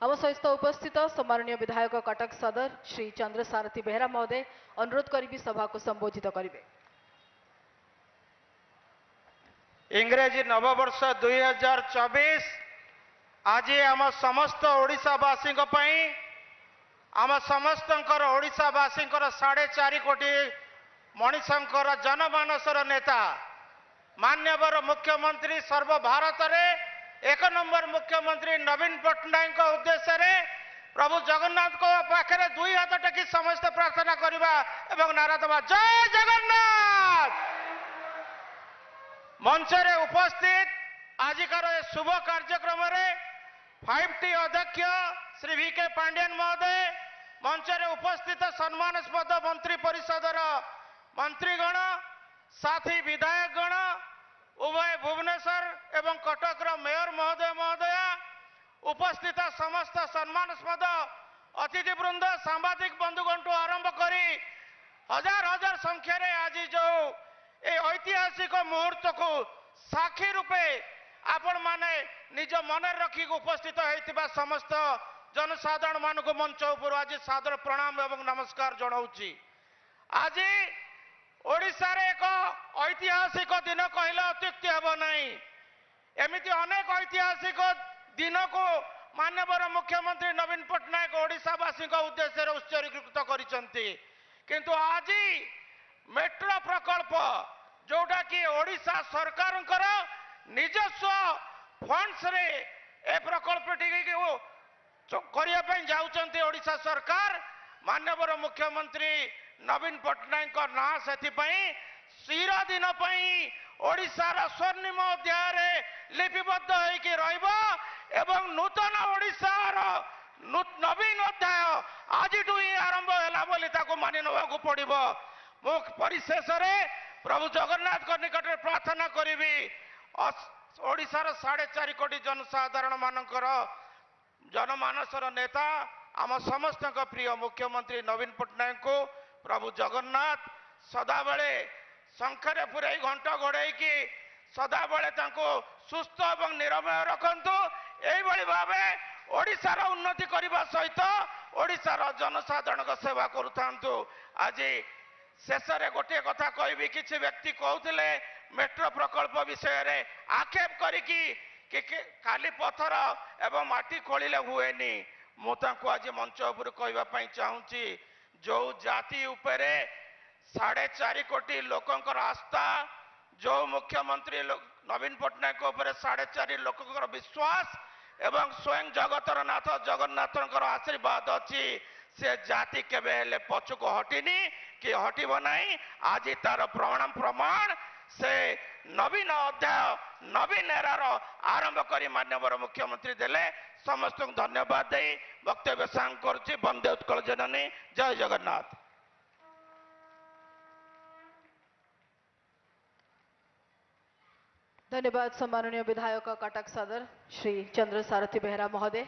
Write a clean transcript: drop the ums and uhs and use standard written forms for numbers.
आम सहित उपस्थित सम्माननीय विधायक कटक सदर श्री चंद्र सारथी बेहरा महोदय अनुरोध करी सभा को संबोधित करेंगे। इंग्रेजी नववर्ष 2024 आज आम समस्त ओडिशावासी आम समस्त ओडिशावासी 4.5 कोटी मनीषंकर जनमानसर नेता मान्यवर मुख्यमंत्री सर्वभारत रे 1 नंबर मुख्यमंत्री नवीन पट्टनायक उद्देश्य रे प्रभु जगन्नाथ को पाखे 2 हाथ टेकी समस्त प्रार्थना करवा एवं नारा दबा जय जगन्नाथ। मंच रे उपस्थित आजिकार शुभ कार्यक्रम रे 5T अध्यक्ष श्री VK पांड्यन महोदय, मंच रे उपस्थित सम्मानस्पद मंत्री परिषदर मंत्रीगण, साथी विधायकगण, उभय भुवनेश्वर एवं कटक मेयर महोदय महोदया, उपस्थित समस्त सम्मानस्पद अतिथिवृंद, सांबादिक बंधुगण आरंभ करी हजार हजार संख्यार आज जो ये ऐतिहासिक मुहूर्त को साक्षी रूपे आपण माने निज मन रखी उपस्थित होता समस्त जनसाधारण मान को मंच उपर आज सादर प्रणाम एवं नमस्कार जनाऊँगी। आज ओडिशा रे एक ऐतिहासिक दिन कहले अत्युक्ति हेब नहीं। एमिति अनेक ऐतिहासिक दिन को माननीय मुख्यमंत्री नवीन पट्टनायक ओडिशावासी उद्देश्य उत्सर्गीकृत करिसंती, किंतु आज मेट्रो प्रकल्प जोटा कि ओडिशा सरकार निजस्व फंड्स रे ए प्रकल्प करने जाउचंती ओडिशा सरकार माननीय मुख्यमंत्री नवीन पट्टनायक ना से शिर दिन ओडिशार स्वर्णिम अध्याय लिपिबद्ध होइकी रहिबो एवं नूतन ओडिशार नवीन अध्याय आज ही आरंभ है बोली मानि नवाक पड़ो। मु परिशेष प्रभु जगन्नाथ निकट प्रार्थना करी ओडिशार 4.5 कोटी जनसाधारण मानकर जनमानसर नेता आम समस्त प्रिय मुख्यमंत्री नवीन पट्टनायक को प्रभु जगन्नाथ सदा बेले शंखरे पुरे घंट घोड़े कि सदा बेले सुस्थ और निरामय रखंतु। यही भाव ओडिशार उन्नति करने सहित ओडिशार जनसाधारण सेवा करूँ। आज शेष में गोटे कथा कहबी, किसी व्यक्ति कहते मेट्रो प्रकल्प विषय रे आक्षेप करिकी खाली पत्थर एवं माटी खोलिले हुएनी। मुझे आज मंच उपर कहवाई चाहूँगी, जो जाति उपरे 4.5 कोटी लोकंकर आस्था, जो मुख्यमंत्री नवीन पट्टनायक उपर 4.5 लोकंकर विश्वास एवं स्वयं जगतर नाथ जगन्नाथंकर आशीर्वाद अच्छी, से जाति केबे हेले पछुक हटिनी कि हटिब नहीं। आज तार प्रमाण से नवीन अध्याय नवीन एरार आरंभ करी मान्यवर मुख्यमंत्री देले। समस्त धन्यवाद दे वक्तव्य सांग करुच्ची। वंदे उत्कल जननी, जय जगन्नाथ। धन्यवाद सम्माननीय विधायक कटक सदर श्री चंद्र सारथी बेहरा महोदय।